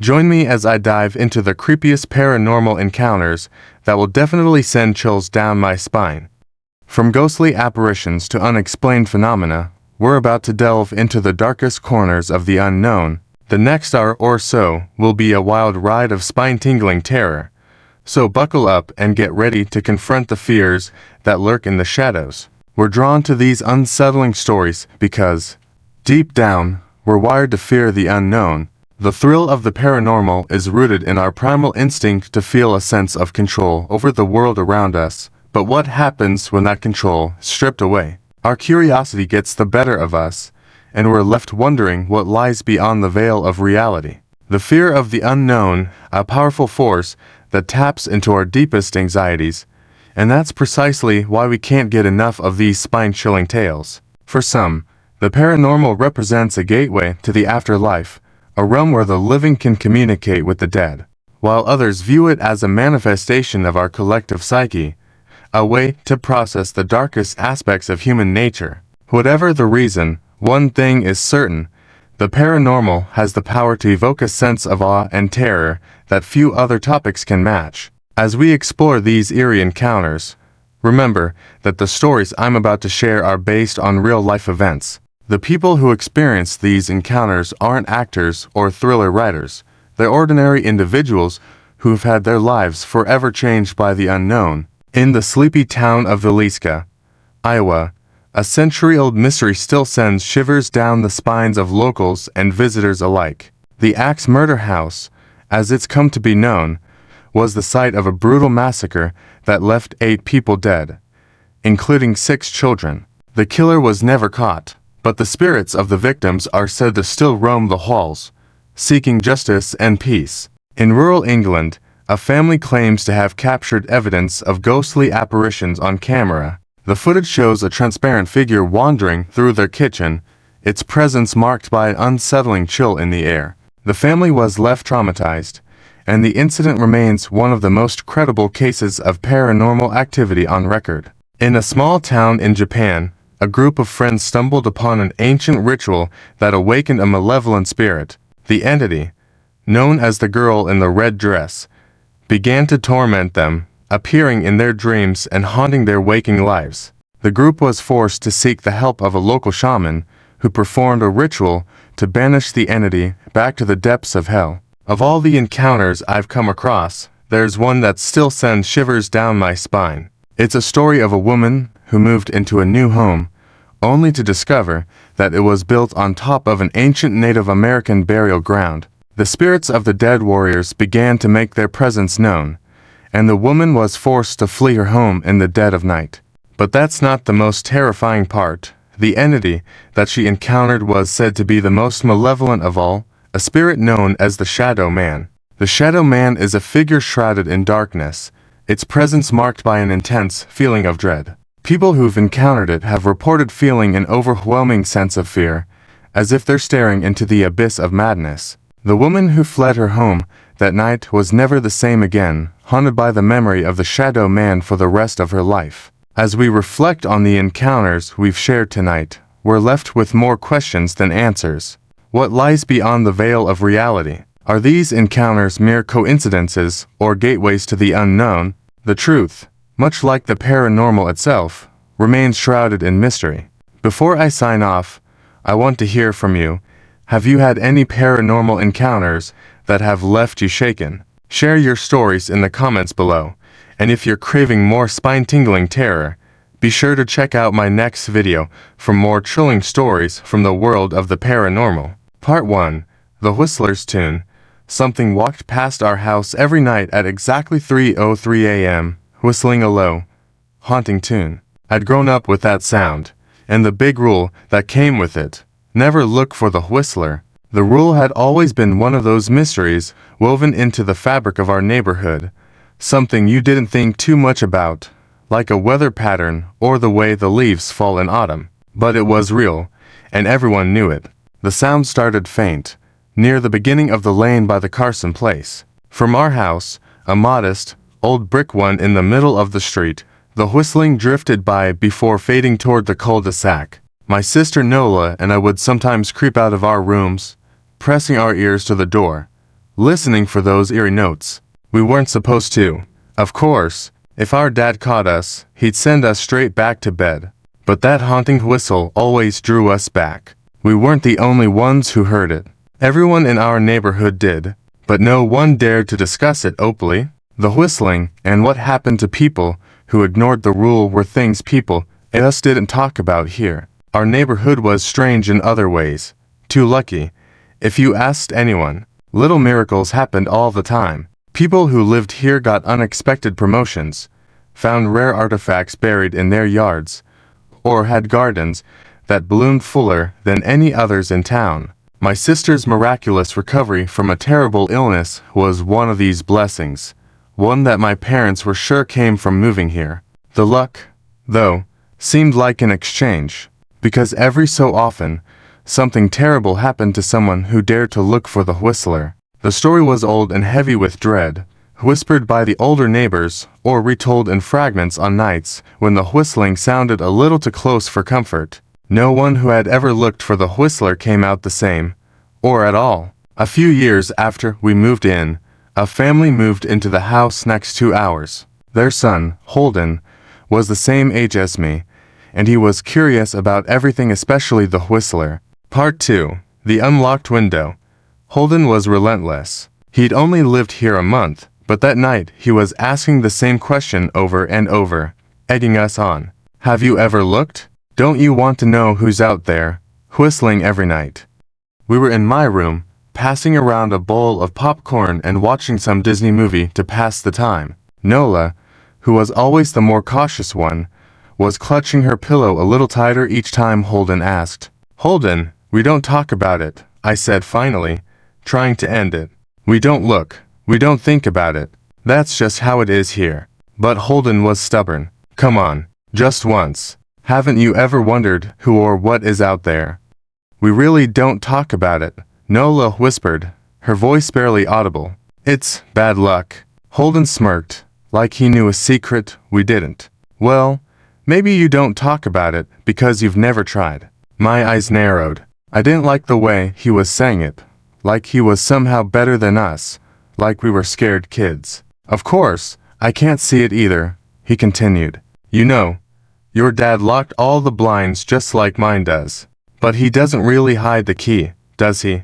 Join me as I dive into the creepiest paranormal encounters that will definitely send chills down my spine. From ghostly apparitions to unexplained phenomena, we're about to delve into the darkest corners of the unknown. The next hour or so will be a wild ride of spine-tingling terror. So buckle up and get ready to confront the fears that lurk in the shadows. We're drawn to these unsettling stories because, deep down, we're wired to fear the unknown. The thrill of the paranormal is rooted in our primal instinct to feel a sense of control over the world around us. But what happens when that control is stripped away? Our curiosity gets the better of us, and we're left wondering what lies beyond the veil of reality. The fear of the unknown, a powerful force that taps into our deepest anxieties, and that's precisely why we can't get enough of these spine-chilling tales. For some, the paranormal represents a gateway to the afterlife, a realm where the living can communicate with the dead, while others view it as a manifestation of our collective psyche, a way to process the darkest aspects of human nature. Whatever the reason, one thing is certain: the paranormal has the power to evoke a sense of awe and terror that few other topics can match. As we explore these eerie encounters, remember that the stories I'm about to share are based on real-life events. The people who experience these encounters aren't actors or thriller writers. They're ordinary individuals who've had their lives forever changed by the unknown. In the sleepy town of Villisca, Iowa, a century-old mystery still sends shivers down the spines of locals and visitors alike. The Axe Murder House, as it's come to be known, was the site of a brutal massacre that left 8 people dead, including 6 children. The killer was never caught, but the spirits of the victims are said to still roam the halls, seeking justice and peace. In rural England, a family claims to have captured evidence of ghostly apparitions on camera. The footage shows a transparent figure wandering through their kitchen, its presence marked by an unsettling chill in the air. The family was left traumatized, and the incident remains one of the most credible cases of paranormal activity on record. In a small town in Japan, a group of friends stumbled upon an ancient ritual that awakened a malevolent spirit. The entity, known as the girl in the red dress, began to torment them, appearing in their dreams and haunting their waking lives. The group was forced to seek the help of a local shaman, who performed a ritual to banish the entity back to the depths of hell. Of all the encounters I've come across, there's one that still sends shivers down my spine. It's a story of a woman who moved into a new home, only to discover that it was built on top of an ancient Native American burial ground. The spirits of the dead warriors began to make their presence known, and the woman was forced to flee her home in the dead of night. But that's not the most terrifying part. The entity that she encountered was said to be the most malevolent of all, a spirit known as the Shadow Man. The Shadow Man is a figure shrouded in darkness, its presence marked by an intense feeling of dread. People who've encountered it have reported feeling an overwhelming sense of fear, as if they're staring into the abyss of madness. The woman who fled her home that night was never the same again, haunted by the memory of the Shadow Man for the rest of her life. As we reflect on the encounters we've shared tonight, we're left with more questions than answers. What lies beyond the veil of reality? Are these encounters mere coincidences or gateways to the unknown? The truth, much like the paranormal itself, remains shrouded in mystery. Before I sign off, I want to hear from you. Have you had any paranormal encounters that have left you shaken? Share your stories in the comments below, and if you're craving more spine-tingling terror, be sure to check out my next video for more chilling stories from the world of the paranormal. Part 1. The Whistler's Tune. Something walked past our house every night at exactly 3:03 a.m., whistling a low, haunting tune. I'd grown up with that sound, and the big rule that came with it: never look for the whistler. The rule had always been one of those mysteries woven into the fabric of our neighborhood, something you didn't think too much about, like a weather pattern or the way the leaves fall in autumn. But it was real, and everyone knew it. The sound started faint, near the beginning of the lane by the Carson place. From our house, a modest, old brick one in the middle of the street, the whistling drifted by before fading toward the cul-de-sac. My sister Nola and I would sometimes creep out of our rooms, pressing our ears to the door, listening for those eerie notes. We weren't supposed to. Of course, if our dad caught us, he'd send us straight back to bed. But that haunting whistle always drew us back. We weren't the only ones who heard it. Everyone in our neighborhood did, but no one dared to discuss it openly. The whistling and what happened to people who ignored the rule were things people just didn't talk about here. Our neighborhood was strange in other ways. Too lucky. If you asked anyone, little miracles happened all the time. People who lived here got unexpected promotions, found rare artifacts buried in their yards, or had gardens that bloomed fuller than any others in town. My sister's miraculous recovery from a terrible illness was one of these blessings, one that my parents were sure came from moving here. The luck, though, seemed like an exchange, because every so often, something terrible happened to someone who dared to look for the whistler. The story was old and heavy with dread, whispered by the older neighbors, or retold in fragments on nights when the whistling sounded a little too close for comfort. No one who had ever looked for the whistler came out the same, or at all. A few years after we moved in, a family moved into the house next to ours. Their son, Holden, was the same age as me, and he was curious about everything, especially the whistler. Part 2. The Unlocked Window. Holden was relentless. He'd only lived here a month, but that night he was asking the same question over and over, egging us on. Have you ever looked? Don't you want to know who's out there, whistling every night? We were in my room, passing around a bowl of popcorn and watching some Disney movie to pass the time. Nola, who was always the more cautious one, was clutching her pillow a little tighter each time Holden asked. Holden, we don't talk about it, I said finally, trying to end it. We don't look. We don't think about it. That's just how it is here. But Holden was stubborn. Come on, just once. Haven't you ever wondered who or what is out there? We really don't talk about it, Nola whispered, her voice barely audible. It's bad luck. Holden smirked, like he knew a secret we didn't. Well, maybe you don't talk about it because you've never tried. My eyes narrowed. I didn't like the way he was saying it, like he was somehow better than us, like we were scared kids. Of course, I can't see it either, he continued. You know, your dad locked all the blinds just like mine does. But he doesn't really hide the key, does he?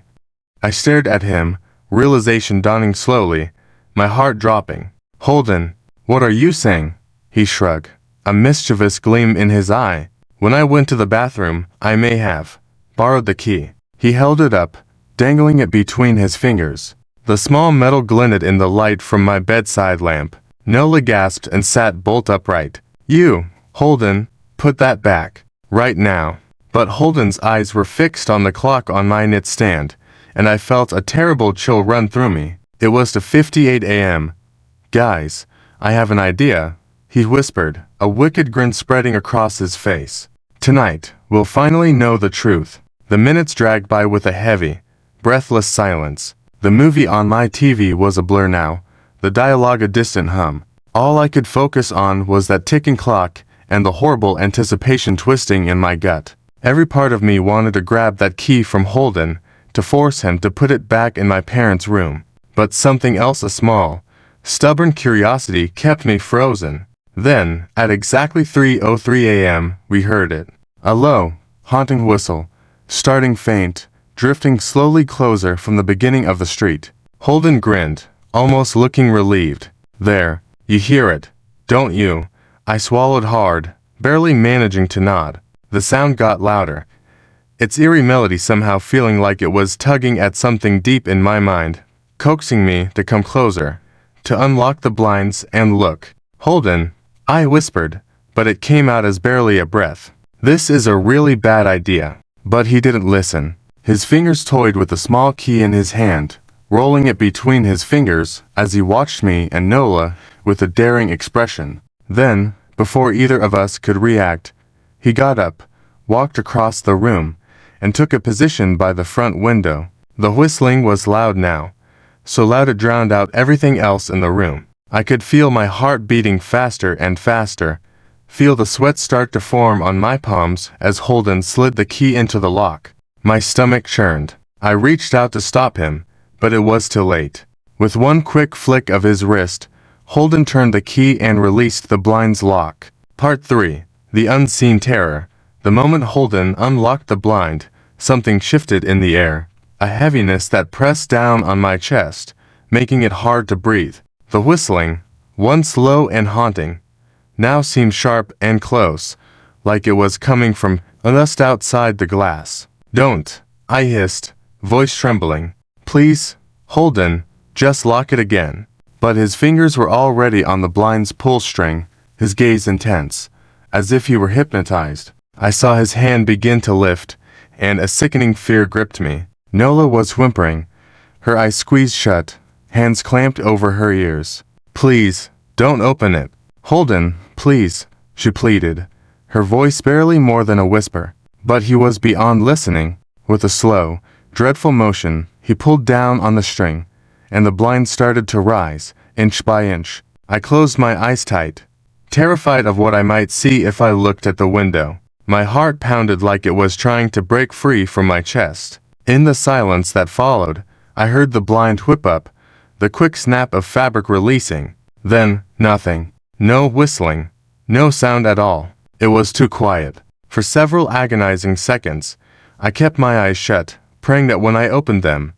I stared at him, realization dawning slowly, my heart dropping. Holden, what are you saying? He shrugged, a mischievous gleam in his eye. When I went to the bathroom, I may have borrowed the key. He held it up, dangling it between his fingers. The small metal glinted in the light from my bedside lamp. Nola gasped and sat bolt upright. You, Holden, put that back, right now. But Holden's eyes were fixed on the clock on my nightstand, and I felt a terrible chill run through me. It was 2:58 a.m. Guys, I have an idea, he whispered, a wicked grin spreading across his face. Tonight, we'll finally know the truth. The minutes dragged by with a heavy, breathless silence. The movie on my TV was a blur now, the dialogue a distant hum. All I could focus on was that ticking clock and the horrible anticipation twisting in my gut. Every part of me wanted to grab that key from Holden, to force him to put it back in my parents' room. But something else, a small, stubborn curiosity, kept me frozen. Then, at exactly 3:03 a.m., we heard it. A low, haunting whistle, starting faint, drifting slowly closer from the beginning of the street. Holden grinned, almost looking relieved. There, you hear it, don't you? I swallowed hard, barely managing to nod. The sound got louder, its eerie melody somehow feeling like it was tugging at something deep in my mind, coaxing me to come closer, to unlock the blinds and look. Holden, I whispered, but it came out as barely a breath. This is a really bad idea. But he didn't listen. His fingers toyed with the small key in his hand, rolling it between his fingers as he watched me and Nola with a daring expression. Then, before either of us could react, he got up, walked across the room, and took a position by the front window. The whistling was loud now, so loud it drowned out everything else in the room. I could feel my heart beating faster and faster, feel the sweat start to form on my palms as Holden slid the key into the lock. My stomach churned. I reached out to stop him, but it was too late. With one quick flick of his wrist, Holden turned the key and released the blind's lock. Part 3. The Unseen Terror. The moment Holden unlocked the blind, something shifted in the air. A heaviness that pressed down on my chest, making it hard to breathe. The whistling, once low and haunting, now seemed sharp and close, like it was coming from just outside the glass. "Don't," I hissed, voice trembling. "Please, Holden, just lock it again." But his fingers were already on the blind's pull string, his gaze intense, as if he were hypnotized. I saw his hand begin to lift, and a sickening fear gripped me. Nola was whimpering, her eyes squeezed shut, hands clamped over her ears. "Please, don't open it. Holden, please," she pleaded, her voice barely more than a whisper. But he was beyond listening. With a slow, dreadful motion, he pulled down on the string, and the blind started to rise, inch by inch. I closed my eyes tight, terrified of what I might see if I looked at the window. My heart pounded like it was trying to break free from my chest. In the silence that followed, I heard the blind whip up, the quick snap of fabric releasing. Then, nothing. No whistling. No sound at all. It was too quiet. For several agonizing seconds, I kept my eyes shut, praying that when I opened them,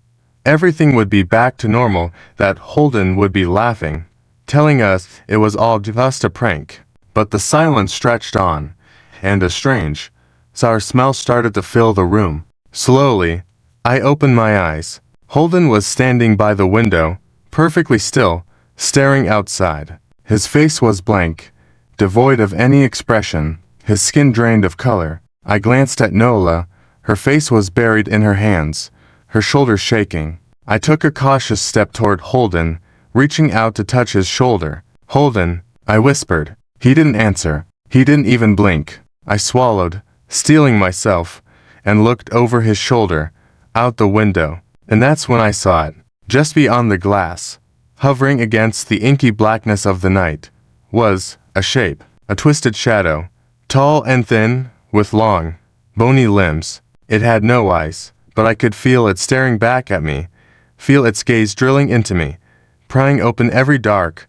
everything would be back to normal, that Holden would be laughing, telling us it was all just a prank. But the silence stretched on, and a strange, sour smell started to fill the room. Slowly, I opened my eyes. Holden was standing by the window, perfectly still, staring outside. His face was blank, devoid of any expression, his skin drained of color. I glanced at Nola. Her face was buried in her hands, her shoulders shaking. I took a cautious step toward Holden, reaching out to touch his shoulder. "Holden," I whispered. He didn't answer. He didn't even blink. I swallowed, steeling myself, and looked over his shoulder, out the window. And that's when I saw it. Just beyond the glass, hovering against the inky blackness of the night, was a shape, a twisted shadow, tall and thin, with long, bony limbs. It had no eyes, but I could feel it staring back at me, feel its gaze drilling into me, prying open every dark,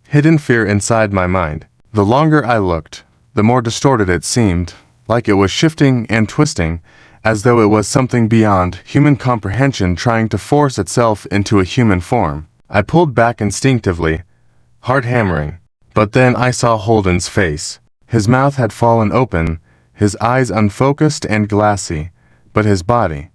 hidden fear inside my mind. The longer I looked, the more distorted it seemed, like it was shifting and twisting, as though it was something beyond human comprehension trying to force itself into a human form. I pulled back instinctively, heart hammering. But then I saw Holden's face. His mouth had fallen open, his eyes unfocused and glassy, but his body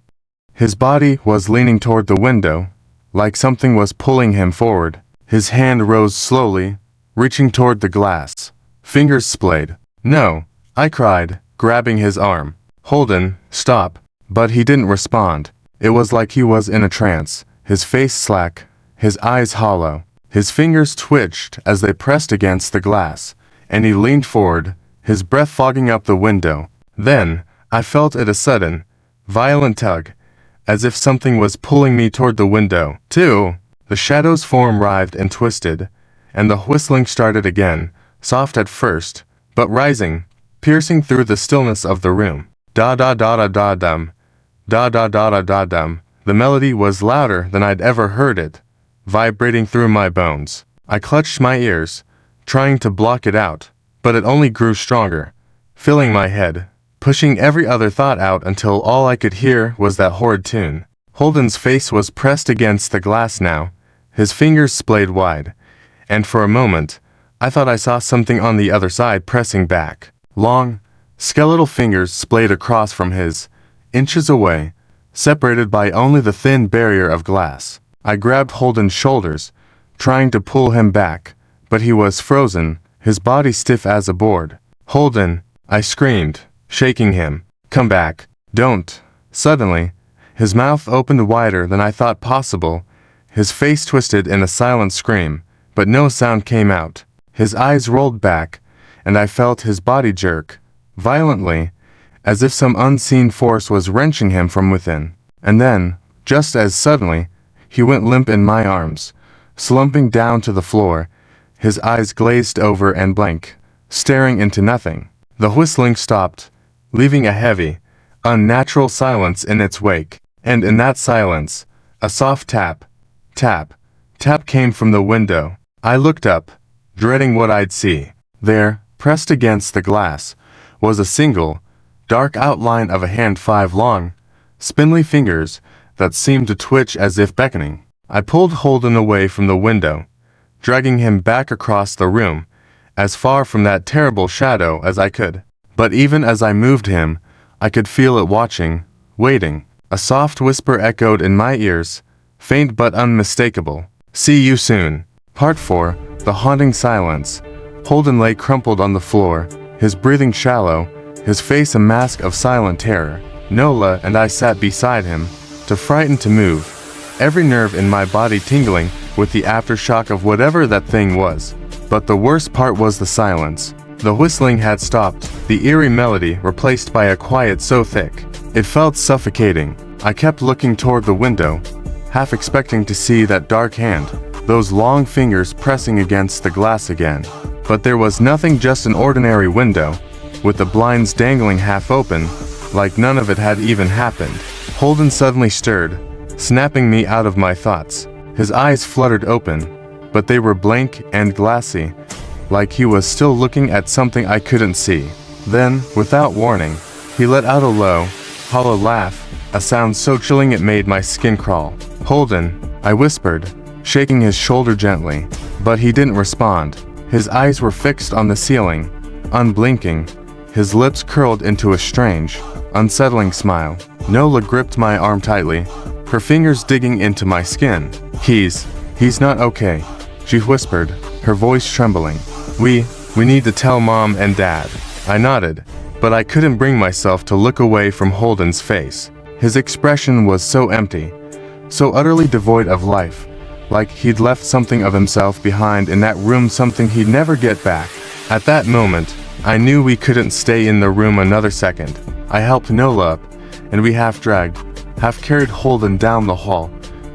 was leaning toward the window, like something was pulling him forward. His hand rose slowly, reaching toward the glass. Fingers splayed. "No," I cried, grabbing his arm. "Holden, stop." But he didn't respond. It was like he was in a trance, his face slack, his eyes hollow. His fingers twitched as they pressed against the glass, and he leaned forward, his breath fogging up the window. Then, I felt it a sudden, violent tug, as if something was pulling me toward the window, too. The shadow's form writhed and twisted, and the whistling started again, soft at first, but rising, piercing through the stillness of the room. Da-da-da-da-da-dum, da-da-da-da-da-dum. The melody was louder than I'd ever heard it, vibrating through my bones. I clutched my ears, trying to block it out, but it only grew stronger, filling my head, pushing every other thought out until all I could hear was that horrid tune. Holden's face was pressed against the glass now, his fingers splayed wide, and for a moment, I thought I saw something on the other side pressing back. Long, skeletal fingers splayed across from his, inches away, separated by only the thin barrier of glass. I grabbed Holden's shoulders, trying to pull him back, but he was frozen, his body stiff as a board. "Holden," I screamed, shaking him. "Come back. Don't." Suddenly, his mouth opened wider than I thought possible, his face twisted in a silent scream, but no sound came out. His eyes rolled back, and I felt his body jerk, violently, as if some unseen force was wrenching him from within. And then, just as suddenly, he went limp in my arms, slumping down to the floor, his eyes glazed over and blank, staring into nothing. The whistling stopped, leaving a heavy, unnatural silence in its wake. And in that silence, a soft tap, tap, tap came from the window. I looked up, dreading what I'd see. There, pressed against the glass, was a single, dark outline of a hand, 5 long, spindly fingers that seemed to twitch as if beckoning. I pulled Holden away from the window, dragging him back across the room, as far from that terrible shadow as I could. But even as I moved him, I could feel it watching, waiting. A soft whisper echoed in my ears, faint but unmistakable. "See you soon." Part 4. The haunting silence. Holden lay crumpled on the floor, his breathing shallow, his face a mask of silent terror. Nola and I sat beside him, too frightened to move, every nerve in my body tingling with the aftershock of whatever that thing was. But the worst part was the silence. The whistling had stopped, the eerie melody replaced by a quiet so thick it felt suffocating. I kept looking toward the window, half expecting to see that dark hand, those long fingers pressing against the glass again. But there was nothing, just an ordinary window, with the blinds dangling half open, like none of it had even happened. Holden suddenly stirred, snapping me out of my thoughts. His eyes fluttered open, but they were blank and glassy, like he was still looking at something I couldn't see. Then, without warning, he let out a low, hollow laugh, a sound so chilling it made my skin crawl. "Holden," I whispered, shaking his shoulder gently. But he didn't respond. His eyes were fixed on the ceiling, unblinking, his lips curled into a strange, unsettling smile. Nola gripped my arm tightly, her fingers digging into my skin. He's not okay," she whispered, her voice trembling. We need to tell Mom and Dad." I nodded, but I couldn't bring myself to look away from Holden's face. His expression was so empty, so utterly devoid of life, like he'd left something of himself behind in that room, something he'd never get back. At that moment, I knew we couldn't stay in the room another second. I helped Nola up, and we half dragged, half carried Holden down the hall,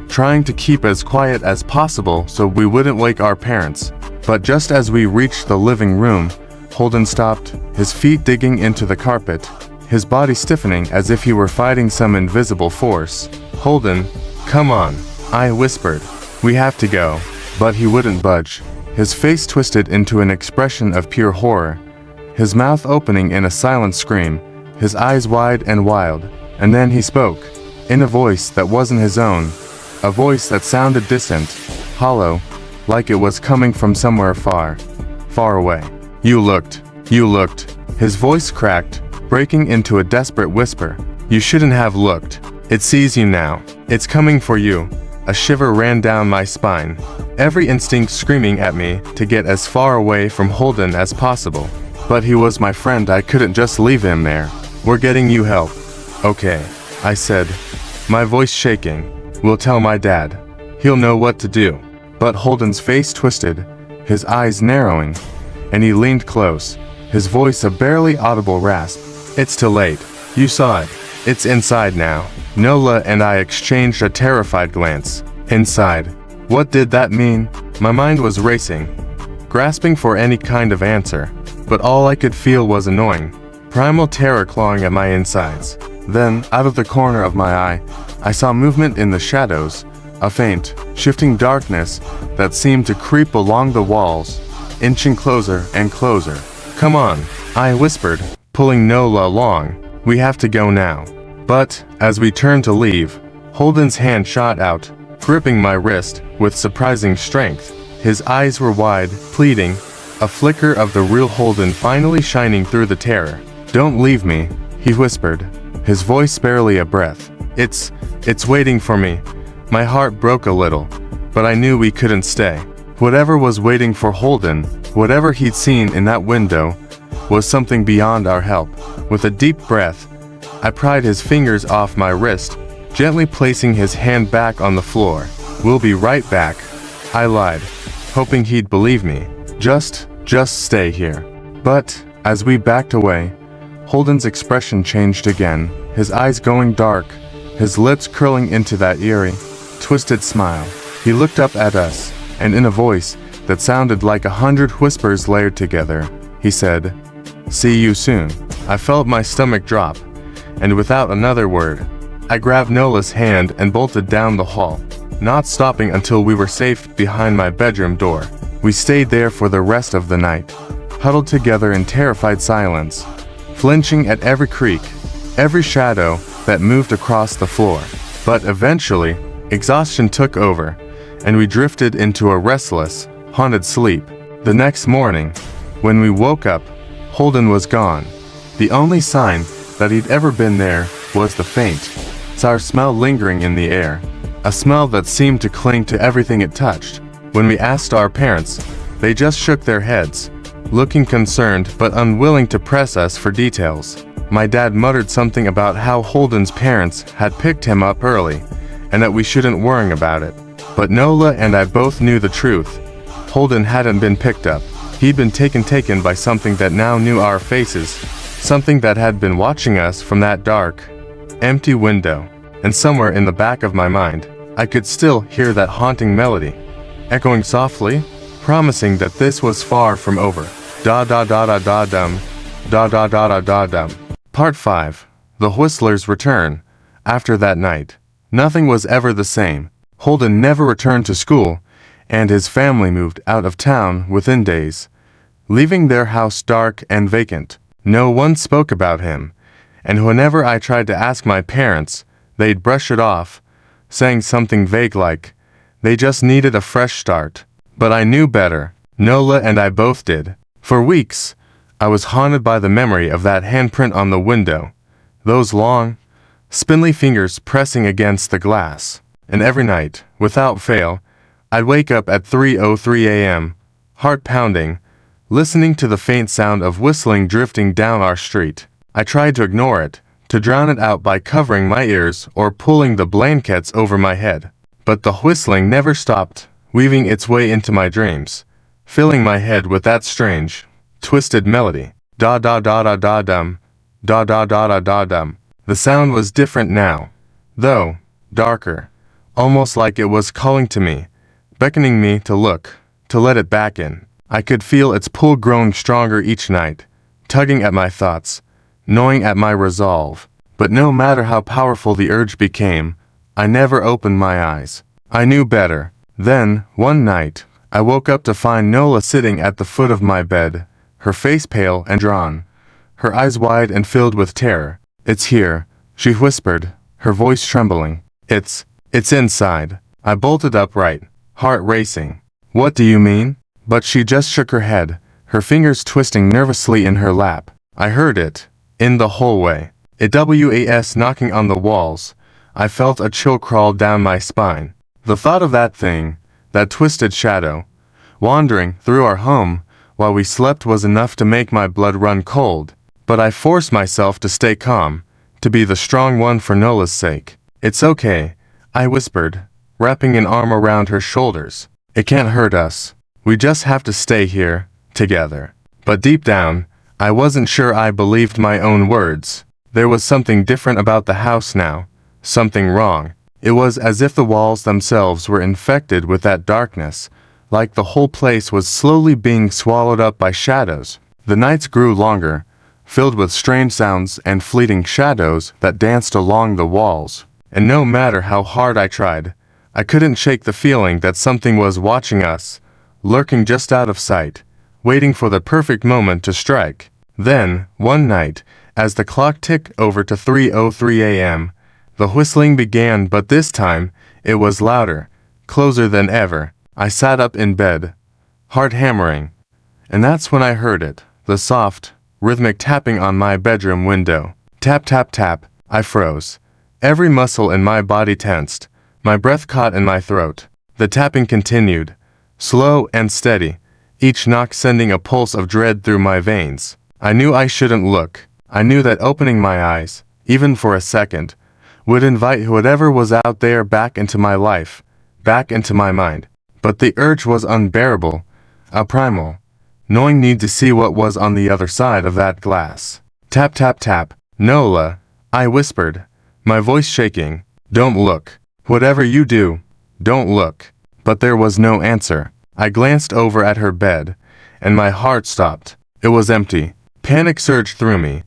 trying to keep as quiet as possible so we wouldn't wake our parents. But just as we reached the living room, Holden stopped, his feet digging into the carpet, his body stiffening as if he were fighting some invisible force. "Holden, come on," I whispered. "We have to go." But he wouldn't budge. His face twisted into an expression of pure horror, his mouth opening in a silent scream, his eyes wide and wild. And then he spoke, in a voice that wasn't his own, a voice that sounded distant, hollow, like it was coming from somewhere far, far away. You looked. His voice cracked, breaking into a desperate whisper. "You shouldn't have looked. It sees you now. It's coming for you." A shiver ran down my spine, every instinct screaming at me to get as far away from Holden as possible. But he was my friend, I couldn't just leave him there. "We're getting you help." "Okay," I said, my voice shaking. "We'll tell my dad. He'll know what to do." But Holden's face twisted, his eyes narrowing, and he leaned close, his voice a barely audible rasp. "It's too late. You saw it. It's inside now." Nola and I exchanged a terrified glance. Inside. What did that mean? My mind was racing, grasping for any kind of answer, but all I could feel was annoying, primal terror clawing at my insides. Then, out of the corner of my eye, I saw movement in the shadows, a faint, shifting darkness that seemed to creep along the walls, inching closer and closer. "Come on," I whispered, pulling Nola along. "We have to go now." But, as we turned to leave, Holden's hand shot out, gripping my wrist with surprising strength. His eyes were wide, pleading, a flicker of the real Holden finally shining through the terror. "Don't leave me," he whispered, his voice barely a breath. It's waiting for me." My heart broke a little, but I knew we couldn't stay. Whatever was waiting for Holden, whatever he'd seen in that window, was something beyond our help. With a deep breath, I pried his fingers off my wrist, gently placing his hand back on the floor. "We'll be right back," I lied, hoping he'd believe me. Just stay here." But, as we backed away, Holden's expression changed again, his eyes going dark, his lips curling into that eerie, twisted smile. He looked up at us, and in a voice that sounded like 100 whispers layered together, he said, "See you soon." I felt my stomach drop, and without another word, I grabbed Nola's hand and bolted down the hall. not stopping until we were safe behind my bedroom door. We stayed there for the rest of the night, huddled together in terrified silence, flinching at every creak, every shadow that moved across the floor. But eventually, exhaustion took over, and we drifted into a restless, haunted sleep. The next morning, when we woke up, Holden was gone. The only sign that he'd ever been there was the faint, sour smell lingering in the air, a smell that seemed to cling to everything it touched. When we asked our parents, they just shook their heads, looking concerned but unwilling to press us for details. My dad muttered something about how Holden's parents had picked him up early, and that we shouldn't worry about it. But Nola and I both knew the truth. Holden hadn't been picked up. He'd been taken by something that now knew our faces, something that had been watching us from that dark, empty window. And somewhere in the back of my mind, I could still hear that haunting melody, echoing softly, promising that this was far from over. Da da da da da dum, da da da da da dum. Part 5. The Whistler's Return. After that night, nothing was ever the same. Holden never returned to school, and his family moved out of town within days, leaving their house dark and vacant. No one spoke about him, and whenever I tried to ask my parents, they'd brush it off, saying something vague like, they just needed a fresh start. But I knew better. Nola and I both did. For weeks, I was haunted by the memory of that handprint on the window, those long, spindly fingers pressing against the glass. And every night, without fail, I'd wake up at 3:03 a.m., heart pounding, listening to the faint sound of whistling drifting down our street. I tried to ignore it, to drown it out by covering my ears or pulling the blankets over my head. But the whistling never stopped, weaving its way into my dreams, filling my head with that strange, twisted melody. Da da da da da dum, da da da da da dum. The sound was different now, though darker, almost like it was calling to me, beckoning me to look, to let it back in. I could feel its pull growing stronger each night, tugging at my thoughts, gnawing at my resolve. But no matter how powerful the urge became, I never opened my eyes. I knew better. Then, one night, I woke up to find Nola sitting at the foot of my bed, her face pale and drawn, her eyes wide and filled with terror. "It's here," she whispered, her voice trembling. It's inside." I bolted upright, heart racing. "What do you mean?" But she just shook her head, her fingers twisting nervously in her lap. I heard it, in the hallway. It was knocking on the walls. I felt a chill crawl down my spine. The thought of that thing, that twisted shadow, wandering through our home while we slept was enough to make my blood run cold. But I forced myself to stay calm, to be the strong one for Nola's sake. "It's okay," I whispered, wrapping an arm around her shoulders. "It can't hurt us. We just have to stay here, together." But deep down, I wasn't sure I believed my own words. There was something different about the house now, something wrong. It was as if the walls themselves were infected with that darkness, like the whole place was slowly being swallowed up by shadows. The nights grew longer, filled with strange sounds and fleeting shadows that danced along the walls. And no matter how hard I tried, I couldn't shake the feeling that something was watching us, lurking just out of sight, waiting for the perfect moment to strike. Then, one night, as the clock ticked over to 3:03 a.m., the whistling began, but this time, it was louder, closer than ever. I sat up in bed, heart hammering, and that's when I heard it, the soft, rhythmic tapping on my bedroom window. Tap tap tap. I froze. Every muscle in my body tensed, my breath caught in my throat. The tapping continued, slow and steady, each knock sending a pulse of dread through my veins. I knew I shouldn't look. I knew that opening my eyes, even for a second, would invite whatever was out there back into my life, back into my mind. But the urge was unbearable, a primal, gnawing need to see what was on the other side of that glass. Tap tap tap. "Nola," I whispered, my voice shaking. "Don't look. Whatever you do, don't look." But there was no answer. I glanced over at her bed, and my heart stopped. It was empty. Panic surged through me,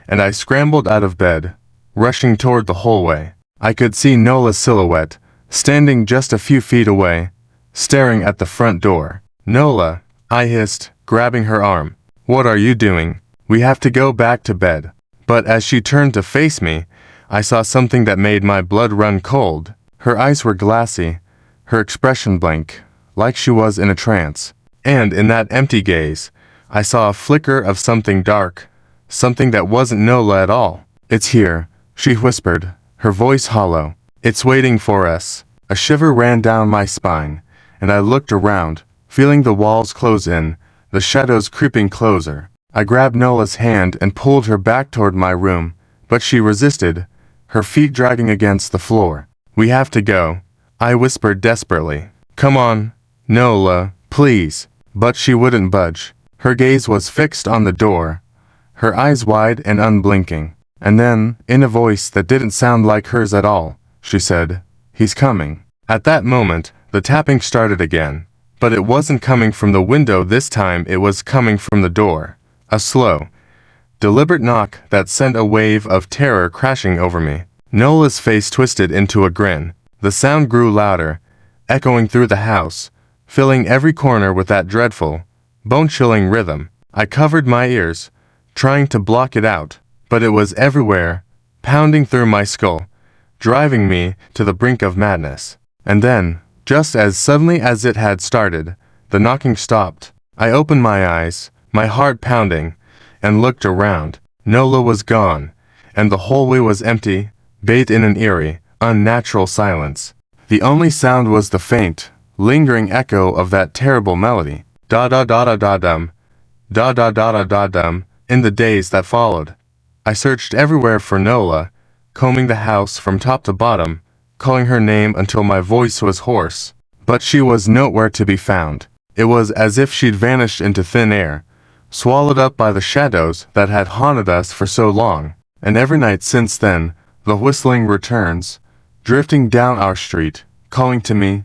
and I scrambled out of bed, rushing toward the hallway. I could see Nola's silhouette, standing just a few feet away, staring at the front door. "Nola," I hissed, grabbing her arm. "What are you doing? We have to go back to bed." But as she turned to face me, I saw something that made my blood run cold. Her eyes were glassy, her expression blank, like she was in a trance. And in that empty gaze, I saw a flicker of something dark, something that wasn't Nola at all. "It's here," she whispered, her voice hollow. "It's waiting for us." A shiver ran down my spine, and I looked around, feeling the walls close in, the shadows creeping closer. I grabbed Nola's hand and pulled her back toward my room, but she resisted, her feet dragging against the floor. "We have to go," I whispered desperately. "Come on, Nola, please." But she wouldn't budge. Her gaze was fixed on the door, her eyes wide and unblinking. And then, in a voice that didn't sound like hers at all, she said, "He's coming." At that moment, the tapping started again. But it wasn't coming from the window this time, it was coming from the door. A slow, deliberate knock that sent a wave of terror crashing over me. Nola's face twisted into a grin. The sound grew louder, echoing through the house, filling every corner with that dreadful, bone-chilling rhythm. I covered my ears, trying to block it out, but it was everywhere, pounding through my skull, driving me to the brink of madness. And then, just as suddenly as it had started, the knocking stopped. I opened my eyes, my heart pounding, and looked around. Nola was gone, and the hallway was empty, bathed in an eerie, unnatural silence. The only sound was the faint, lingering echo of that terrible melody. Da-da-da-da-da-dum, da-da-da-da-da-dum. In the days that followed, I searched everywhere for Nola, combing the house from top to bottom, calling her name until my voice was hoarse. But she was nowhere to be found. It was as if she'd vanished into thin air, swallowed up by the shadows that had haunted us for so long. And every night since then, the whistling returns, drifting down our street, calling to me,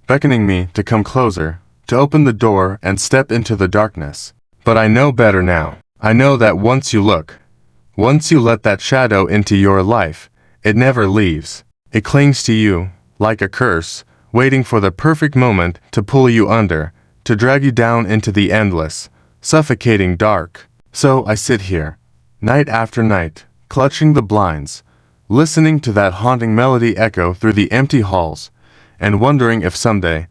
beckoning me to come closer, to open the door and step into the darkness. But I know better now. I know that once you look, once you let that shadow into your life, it never leaves. It clings to you, like a curse, waiting for the perfect moment to pull you under, to drag you down into the endless, suffocating dark. So I sit here, night after night, clutching the blinds, listening to that haunting melody echo through the empty halls, and wondering if someday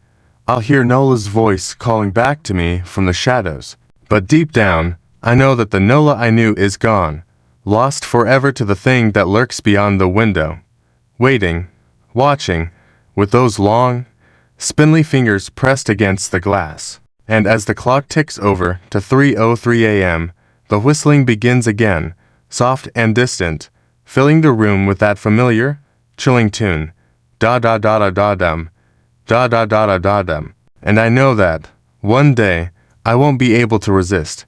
I'll hear Nola's voice calling back to me from the shadows. But deep down, I know that the Nola I knew is gone, lost forever to the thing that lurks beyond the window, waiting, watching, with those long, spindly fingers pressed against the glass. And as the clock ticks over to 3:03 a.m., the whistling begins again, soft and distant, filling the room with that familiar, chilling tune, da-da-da-da-da-dum, da-da-da-da-da-dum. And I know that, one day, I won't be able to resist.